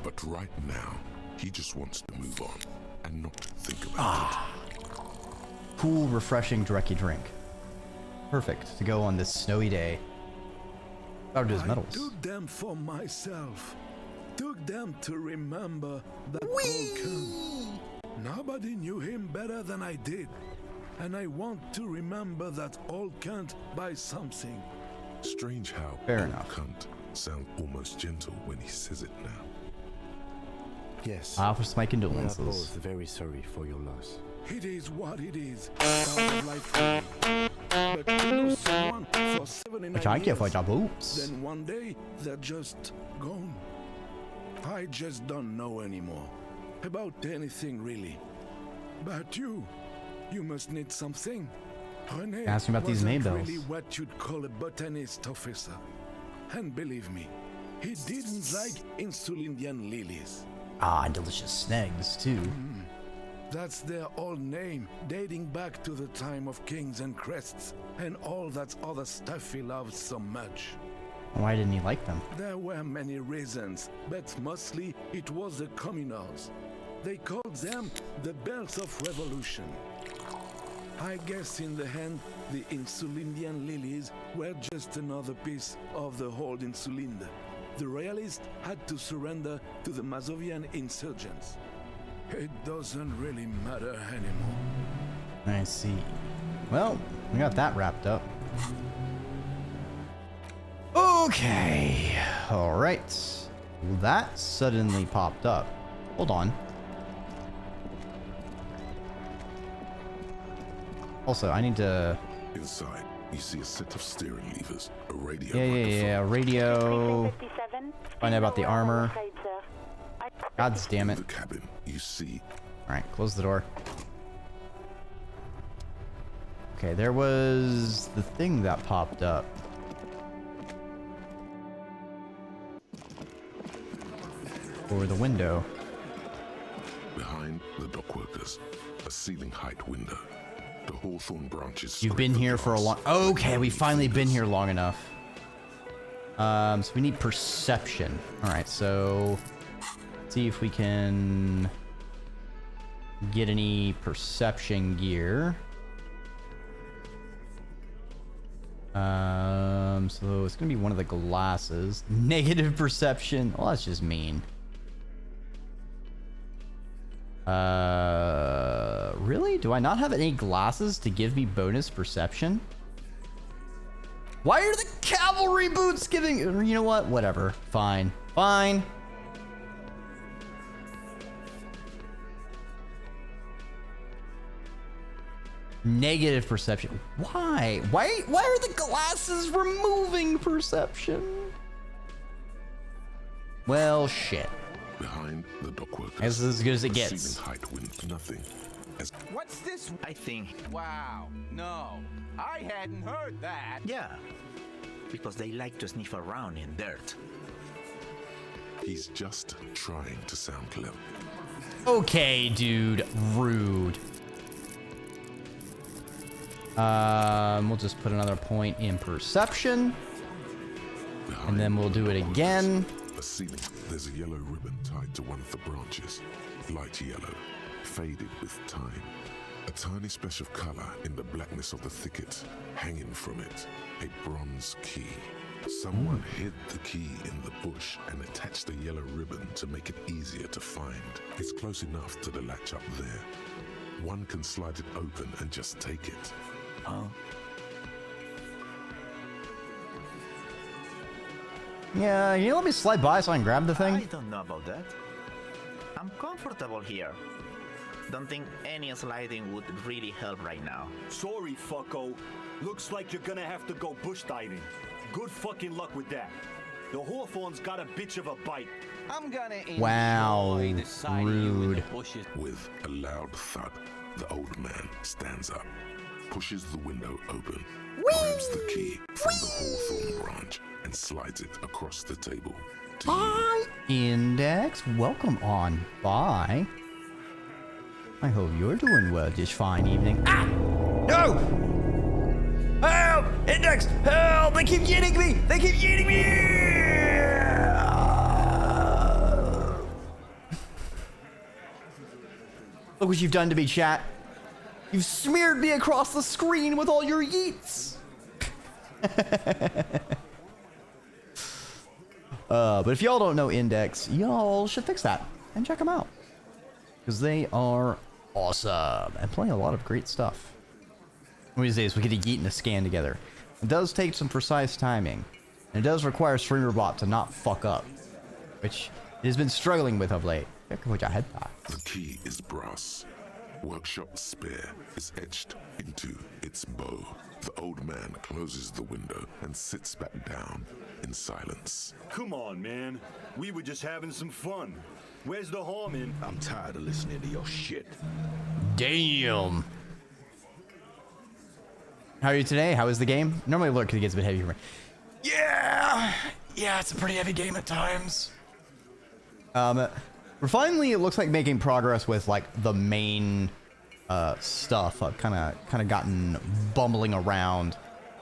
but right now, he just wants to move on and not think about it. Cool, refreshing Dreki drink. Perfect to go on this snowy day. Out of his medals. I took them for myself. Took them to remember that old Kent. Nobody knew him better than I did. And I want to remember that old Kent by something. Strange how Fair old enough. Kent sounds almost gentle when he says it now. Yes. Offers my We are condolences. both very sorry for your loss. It is what it is. Part of life for me. But to know someone for 79 Which I can't find years, job oops. then one day they're just gone. I just don't know anymore about anything really. But you must need something. René Ask me about these wasn't Maybells. really what you'd call a botanist, officer. And believe me, he didn't like Insulindian lilies. Ah, delicious snags too. That's their old name, dating back to the time of kings and crests, and all that other stuff he loved so much. Why didn't he like them? There were many reasons, but mostly it was the communals. They called them the belts of revolution. I guess in the end, the Insulindian lilies were just another piece of the whole Insulinde. The royalists had to surrender to the Mazovian insurgents. It doesn't really matter anymore. I see. Well, we got that wrapped up. Okay. All right. Well, that suddenly popped up. Hold on. Also, I need to... Inside, you see a set of steering levers, a radio Yeah, radio. Find out about the armor. God damn it. The cabin, you see. Alright, close the door. Okay, there was the thing that popped up. Or the window. Behind the dock workers, a ceiling height window. The hawthorn branches. You've been here for a long... Okay, we've finally been here long enough. So we need perception. Alright, so... Let's see if we can... get any perception gear. So it's gonna be one of the glasses. Negative perception. Well, that's just mean. Really? Do I not have any glasses to give me bonus perception? Why are the cavalry boots giving... You know what? Whatever. Fine. Fine. Negative perception. Why? Why are the glasses removing perception? Well, shit. Behind the dock workers. That's as good as it a gets. Ceiling height wind, nothing. What's this? I think. Wow. No. I hadn't heard that. Yeah. Because they like to sniff around in dirt. He's just trying to sound clever. Okay, dude. Rude. We'll just put another point in perception. And then we'll do it again. A ceiling. There's a yellow ribbon tied to one of the branches. Light yellow, faded with time. A tiny splash of color in the blackness of the thicket. Hanging from it, a bronze key. Someone hid the key in the bush and attached the yellow ribbon to make it easier to find. It's close enough to the latch up there. One can slide it open and just take it. Huh? Yeah, you let me slide by so I can grab the thing? I don't know about that. I'm comfortable here. Don't think any sliding would really help right now. Sorry, fucko. Looks like you're gonna have to go bush diving. Good fucking luck with that. The hawthorn's got a bitch of a bite. I'm gonna enjoy Wow, the sight of you in the rude. bushes. With a loud thud, the old man stands up, pushes the window open, grabs the key from the hawthorn branch, and slides it across the table. Bye, Index. Welcome on by. I hope you're doing well this fine evening. Ah! No! Help! Index! Help! They keep eating me! They keep eating me! Look what you've done to me, chat. You've smeared me across the screen with all your yeets. But if y'all don't know Index, y'all should fix that and check them out. Because they are awesome and play a lot of great stuff. One of these days, we get to yeet and a scan together. It does take some precise timing. And it does require StreamerBot to not fuck up. Which it has been struggling with of late. Which I had thought. The key is brass. Workshop spare is etched into its bow. The old man closes the window and sits back down in silence. Come on, man. We were just having some fun. Where's the harm in? I'm tired of listening to your shit. Damn. How are you today? How is the game? Normally look, it gets a bit heavy for me. Yeah, it's a pretty heavy game at times. We're finally, it looks like, making progress with like the main stuff. I've kind of gotten bumbling around.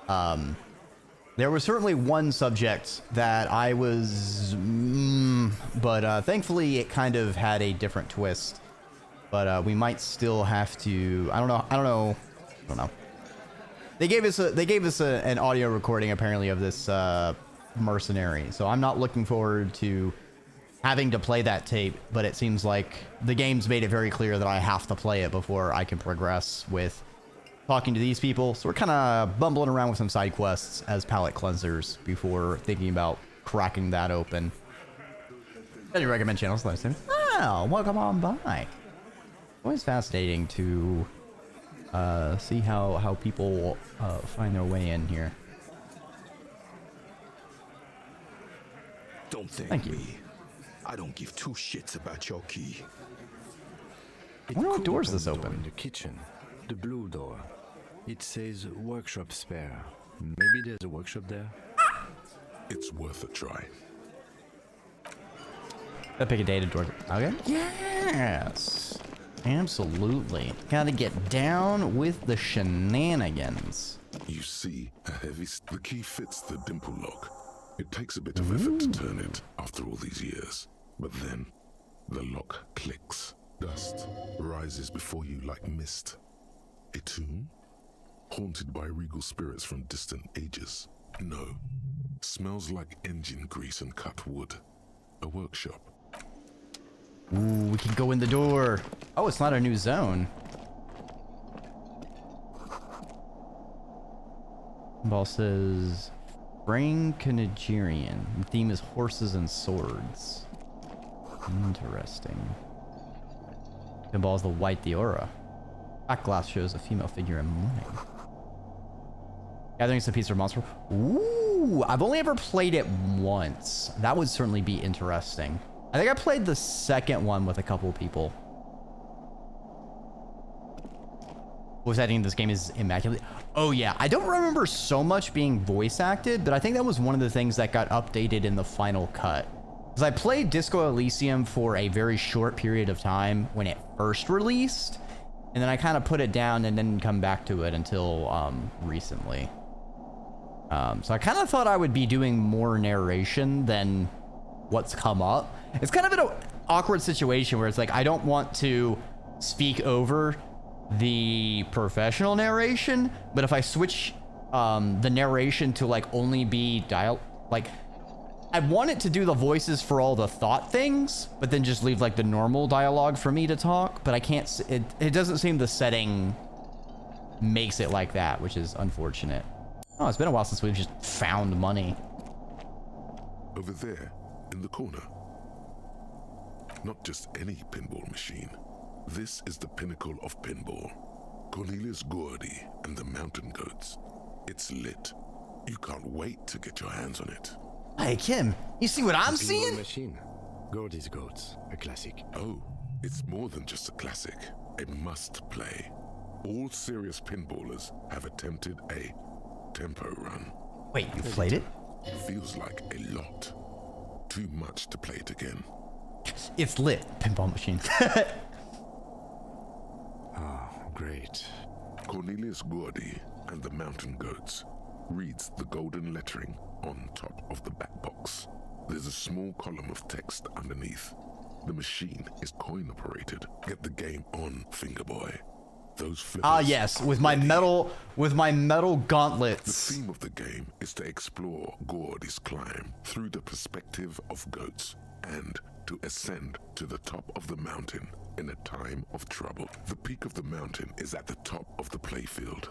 There was certainly one subject that I was, but thankfully it kind of had a different twist. But we might still have to. I don't know. They gave us an audio recording apparently of this mercenary. So I'm not looking forward to having to play that tape, but it seems like the game's made it very clear that I have to play it before I can progress with talking to these people. So we're kind of bumbling around with some side quests as palate cleansers before thinking about cracking that open. Any recommend channels? Oh, welcome on by. Always fascinating to See how people find their way in here. Don't Thank you. me. I don't give two shits about your key. I wonder what doors this open. In the kitchen, the blue door. It says workshop spare. Maybe there's a workshop there. It's worth a try. I pick a data door. Okay. Yes. Absolutely. Gotta get down with the shenanigans. You see, the key fits the dimple lock. It takes a bit of effort to turn it after all these years. But then, the lock clicks. Dust rises before you like mist. A tomb? Haunted by regal spirits from distant ages? No. Smells like engine grease and cut wood. A workshop. Ooh, we can go in the door. Oh, it's not a new zone. Ball says, Brain Canagerian. The theme is horses and swords. Interesting. Pinball's the white the aura. Back glass shows a female figure in mourning. Gathering some piece of monster. Ooh, I've only ever played it once. That would certainly be interesting. I think I played the second one with a couple of people. Voice acting in this game is immaculate. Oh yeah, I don't remember so much being voice acted, but I think that was one of the things that got updated in the final cut. Because I played Disco Elysium for a very short period of time when it first released, and then I kind of put it down and didn't come back to it until recently. So I kind of thought I would be doing more narration than what's come up. It's kind of an awkward situation where it's like I don't want to speak over the professional narration, but if I switch the narration to like only be I want it to do the voices for all the thought things, but then just leave like the normal dialogue for me to talk. But I can't, it doesn't seem the setting makes it like that, which is unfortunate. Oh, it's been a while since we've just found money. Over there, in the corner. Not just any pinball machine. This is the pinnacle of pinball. Cornelius Gordy and the Mountain Goats. It's lit. You can't wait to get your hands on it. Hey, Kim, you see what I'm seeing? Machine. Gordy's Goats, a classic. Oh, it's more than just a classic. A must-play. All serious pinballers have attempted a tempo run. Wait, you played it? Feels like a lot. Too much to play it again. It's lit, pinball machine. Great. Cornelius Gordy and the Mountain Goats reads the golden lettering on top of the back box. There's a small column of text underneath. The machine is coin operated. Get the game on, Fingerboy. Those flippers. Ah, yes, with my metal gauntlets. The theme of the game is to explore Gordy's climb through the perspective of goats and to ascend to the top of the mountain in a time of trouble. The peak of the mountain is at the top of the playfield.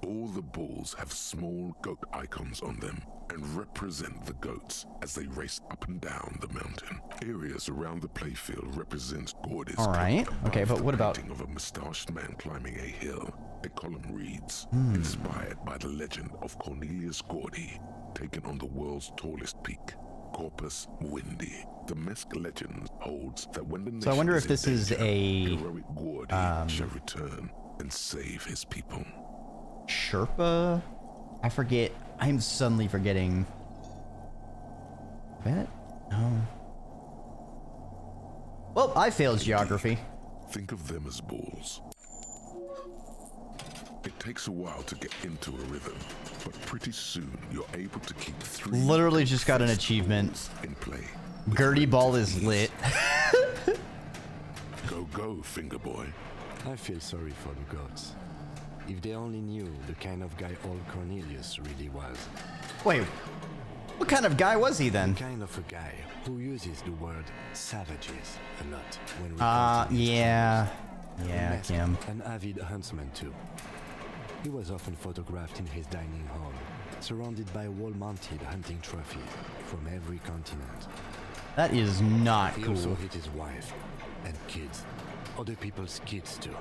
All the balls have small goat icons on them and represent the goats as they race up and down the mountain. Areas around the playfield represent Gordy's. All right. Okay, but what about of a mustached man climbing a hill? A column reads, inspired by the legend of Cornelius Gordy, taken on the world's tallest peak, Corpus Windy. The Mesk legend holds that when the nation So I wonder if in this is danger, a heroic Gordy shall return and save his people. Sherpa? I forget. I'm suddenly forgetting. Bet? No. Well, I failed geography. Think of them as balls. It takes a while to get into a rhythm, but pretty soon you're able to keep three. Literally just got an achievement. In play. Gertie Ball is lit. Go, Fingerboy. I feel sorry for the goats. If they only knew the kind of guy old Cornelius really was. Wait, what kind of guy was he then? The kind of a guy who uses the word savages a lot when yeah, Kim. An avid huntsman too. He was often photographed in his dining hall, surrounded by wall-mounted hunting trophies from every continent. That is not he cool. also hit his wife and kids, other people's kids too.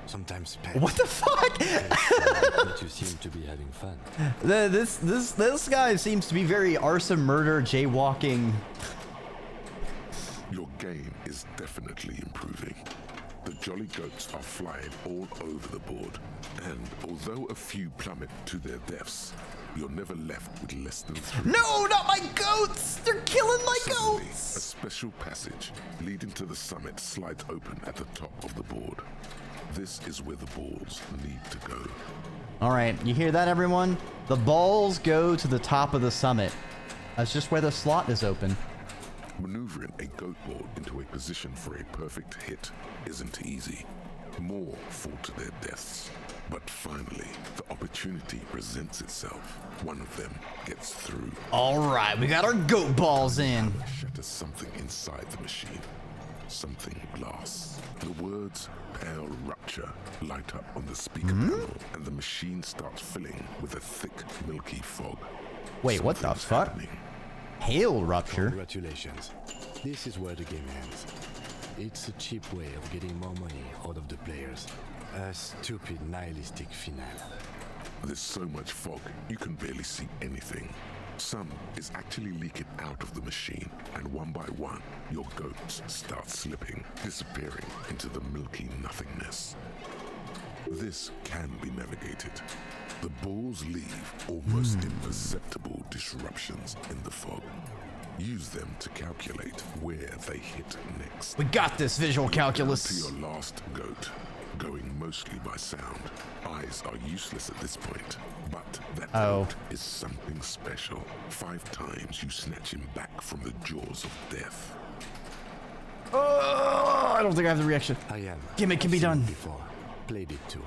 sometimes pets. What the fuck? But you seem to be having fun. This guy seems to be very arson, murder, jaywalking. Your game is definitely improving. The jolly goats are flying all over the board, and although a few plummet to their deaths, you're never left with less than 3. No, not my goats! They're killing my Suddenly, goats! a special passage leading to the summit slides open at the top of the board. This is where the balls need to go. All right, you hear that, everyone? The balls go to the top of the summit. That's just where the slot is open. Maneuvering a goat ball into a position for a perfect hit isn't easy. More fall to their deaths. But finally, the opportunity presents itself. One of them gets through. All right, we got our goat balls in. Shatters something inside the machine. Something glass. The words "Pale Rupture" light up on the speaker panel, and the machine starts filling with a thick, milky fog. Wait, what the fuck? Hail Rupture? Congratulations. This is where the game ends. It's a cheap way of getting more money out of the players. A stupid nihilistic finale. There's so much fog, you can barely see anything. Some is actually leaking out of the machine, and one by one, your goats start slipping, disappearing into the milky nothingness. This can be navigated. The balls leave almost imperceptible disruptions in the fog. Use them to calculate where they hit next. We got this, visual calculus. To your last goat, going mostly by sound. Eyes are useless at this point, but that goat is something special. 5 times you snatch him back from the jaws of death. Oh, I don't think I have the reaction. I am. Gimmick can be done. Before. Played it too.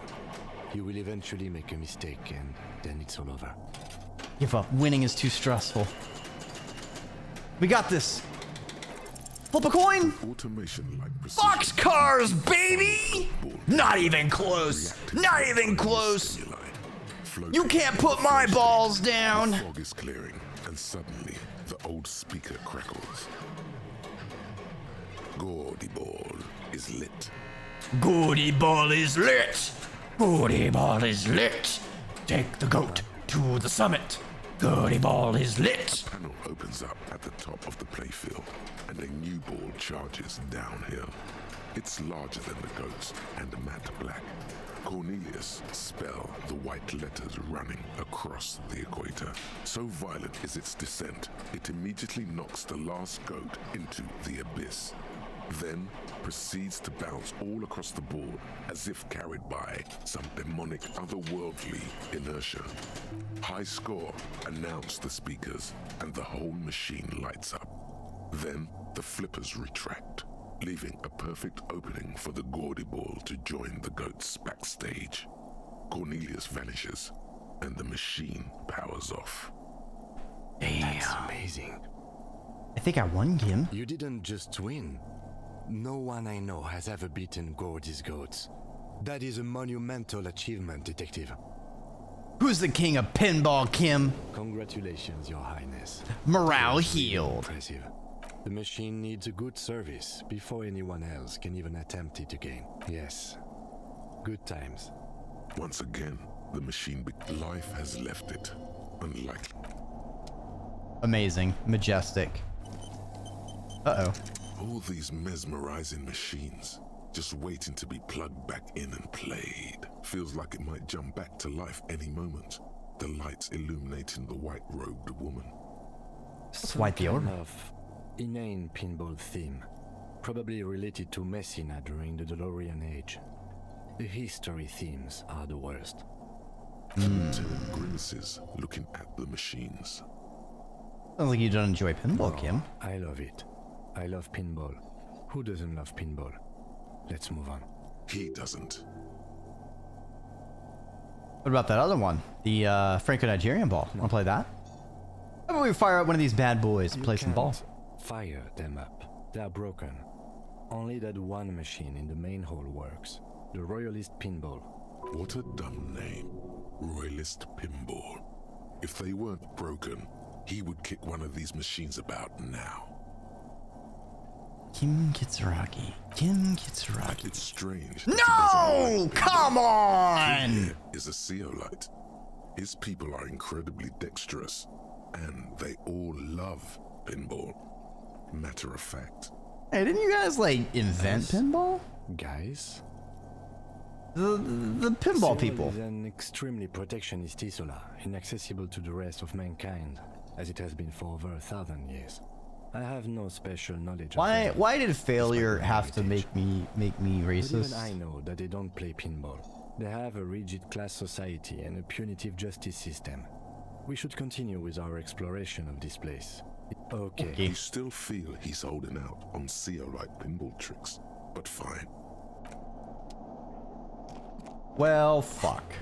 You will eventually make a mistake, and then it's all over. Give up. Winning is too stressful. We got this. Flip a coin. Automation like Box cars, baby! Not even close. Not even close. You can't put my balls down. The fog is clearing, and suddenly the old speaker crackles. Gordy Ball is lit. Gordy Ball is lit. Gordy Ball is lit. Take the goat to the summit. Gordy Ball is lit. A panel opens up at the top of the playfield, and a new ball charges downhill. It's larger than the goats and matte black. Cornelius spell the white letters running across the equator. So violent is its descent, it immediately knocks the last goat into the abyss. Then proceeds to bounce all across the board as if carried by some demonic otherworldly inertia. High score, announce the speakers, and the whole machine lights up. Then the flippers retract, leaving a perfect opening for the Gordy Ball to join the goats backstage. Cornelius vanishes, and the machine powers off. That's amazing. I think I won, Kim. You didn't just win. No one I know has ever beaten Gordy's goats. That is a monumental achievement, Detective. Who's the king of pinball, Kim? Congratulations, Your Highness. Morale healed. Impressive. The machine needs a good service before anyone else can even attempt it again. Yes. Good times. Once again, the machine life has left it. Unlikely. Amazing. Majestic. Uh-oh. All these mesmerizing machines, just waiting to be plugged back in and played. Feels like it might jump back to life any moment. The lights illuminating the white-robed woman. That's white the order. Of inane pinball theme, probably related to Messina during the DeLorean age. The history themes are the worst. Lieutenant grimaces looking at the machines. Sounds like you don't enjoy pinball, Kim. I love it. I love pinball. Who doesn't love pinball? Let's move on. He doesn't. What about that other one? The Franco-Nigerian ball. Wanna play that? How about we fire up one of these bad boys and play some ball? Fire them up. They are broken. Only that one machine in the main hall works. The Royalist Pinball. What a dumb name. Royalist Pinball. If they weren't broken, he would kick one of these machines about now. Kim Kitsuragi. Kim Kitsuragi. It's strange. No! Come on! Kim is a Zeolite. His people are incredibly dexterous, and they all love pinball. Matter of fact. Hey, didn't you guys like invent pinball? Guys? The pinball people. Is an extremely protectionist Isola, inaccessible to the rest of mankind, as it has been for over 1,000 years. I have no special knowledge. Why did failure have to make me racist? But even I know that they don't play pinball. They have a rigid class society and a punitive justice system. We should continue with our exploration of this place. Okay. You still feel he's holding out on Zeolite pinball tricks, but fine. Well, fuck.